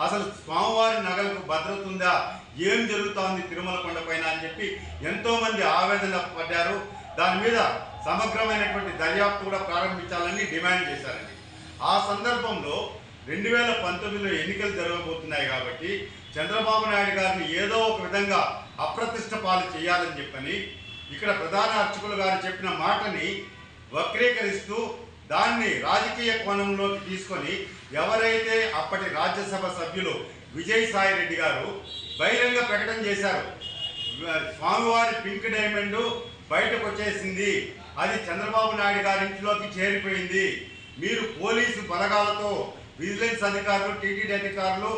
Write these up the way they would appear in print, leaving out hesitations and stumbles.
అసలు స్వామివారి నగలకు భద్రత ఉందా, ఏం జరుగుతోంది తిరుమల కొండపైన అని చెప్పి ఎంతోమంది ఆవేదన పడ్డారు. దాని మీద సమగ్రమైనటువంటి దర్యాప్తు కూడా ప్రారంభించాలని డిమాండ్ చేశారండి. ఆ సందర్భంలో 2019లో ఎన్నికలు జరగబోతున్నాయి కాబట్టి చంద్రబాబు నాయుడు గారిని ఏదో ఒక విధంగా అప్రతిష్ట పాలు చేయాలని చెప్పని ఇక్కడ ప్రధాన అర్చకులు గారు చెప్పిన మాటని వక్రీకరిస్తూ దాన్ని రాజకీయ కోణంలోకి తీసుకొని ఎవరైతే అప్పటి రాజ్యసభ సభ్యులు విజయసాయి రెడ్డి గారు బహిరంగ ప్రకటన చేశారు, స్వామివారి పింక్ డైమండ్ బయటకు వచ్చేసింది, అది చంద్రబాబు నాయుడు గారి ఇంట్లోకి చేరిపోయింది, మీరు పోలీసు బలగాలతో విజిలెన్స్ అధికారులు టీటీడీ అధికారులు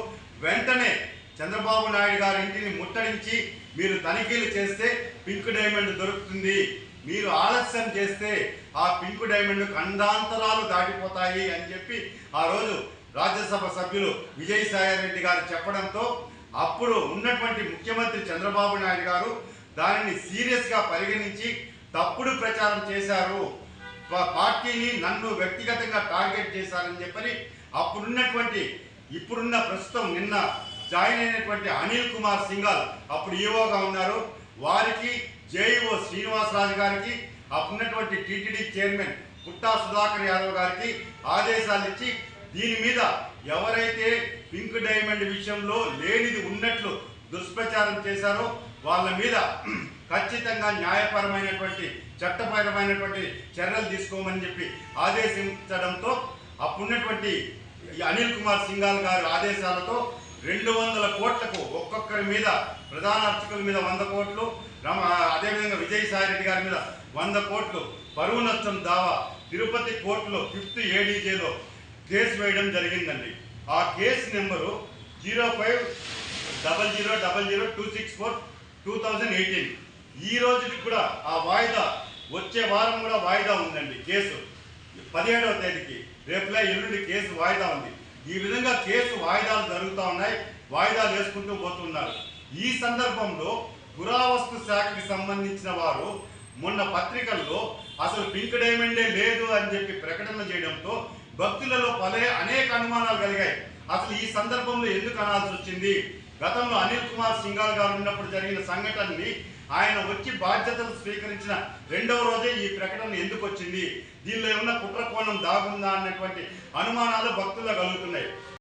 వెంటనే చంద్రబాబు నాయుడు గారి ఇంటిని ముట్టడించి మీరు తనిఖీలు చేస్తే పింక్ డైమండ్ దొరుకుతుంది, మీరు ఆలస్యం చేస్తే ఆ పింక్ డైమండ్ ఖండాంతరాలు దాటిపోతాయి అని చెప్పి ఆ రోజు రాజ్యసభ సభ్యులు విజయసాయి రెడ్డి గారు చెప్పడంతో అప్పుడు ఉన్నటువంటి ముఖ్యమంత్రి చంద్రబాబు నాయుడు గారు దానిని సీరియస్గా పరిగణించి తప్పుడు ప్రచారం చేశారు, పార్టీని నన్ను వ్యక్తిగతంగా టార్గెట్ చేశారని చెప్పని ఇప్పుడున్న ప్రస్తుతం నిన్న జాయిన్ అయినటువంటి అనిల్ కుమార్ సింఘాల్ అప్పుడు ఈఓగా ఉన్నారు, వారికి జేఈఓ శ్రీనివాసరాజు గారికి అప్పుడున్నటువంటి టీటీడీ చైర్మన్ పుట్టా సుధాకర్ యాదవ్ గారికి ఆదేశాలు ఇచ్చి దీని మీద ఎవరైతే పింక్ డైమండ్ విషయంలో లేనిది ఉన్నట్లు దుష్ప్రచారం చేశారో వాళ్ళ మీద ఖచ్చితంగా న్యాయపరమైనటువంటి చట్టపరమైనటువంటి చర్యలు తీసుకోమని చెప్పి ఆదేశించడంతో అప్పుడున్నటువంటి అనిల్ కుమార్ సింఘాల్ గారి ఆదేశాలతో 200 కోట్లకు ఒక్కొక్కరి మీద ప్రధాన అర్చకుల మీద 100 కోట్లు, అదేవిధంగా విజయసాయి రెడ్డి గారి మీద 100 కోట్లు పరువు నష్టం దావా తిరుపతి కోర్టులో 5th ADJలో కేసు వేయడం జరిగిందండి. ఆ కేసు నెంబరు 050000264218. ఈ రోజుకి కూడా ఆ వాయిదా వచ్చే వారం కూడా వాయిదా ఉందండి. కేసు 17వ తేదీకి రేపులా ఎల్లుండి కేసు వాయిదా ఉంది. ఈ విధంగా కేసు వాయిదాలు జరుగుతూ ఉన్నాయి, వాయిదాలు వేసుకుంటూ పోతున్నారు. ఈ సందర్భంలో పురావస్తు శాఖకి సంబంధించిన వారు మొన్న పత్రికల్లో అసలు పింక్ డైమండే లేదు అని చెప్పి ప్రకటన చేయడంతో భక్తులలో అనేక అనుమానాలు కలిగాయి. అసలు ఈ సందర్భంలో ఎందుకు అనాల్సి వచ్చింది, గతంలో అనిల్ కుమార్ సింఘాల్ గారు ఉన్నప్పుడు జరిగిన సంఘటనని ఆయన వచ్చి బాధ్యతలు స్వీకరించిన 2వ రోజే ఈ ప్రకటన ఎందుకు వచ్చింది, దీనిలో ఏమన్నా కుట్ర కోణం దాగుందా అన్నటువంటి అనుమానాలు భక్తుల్లో కలుగుతున్నాయి.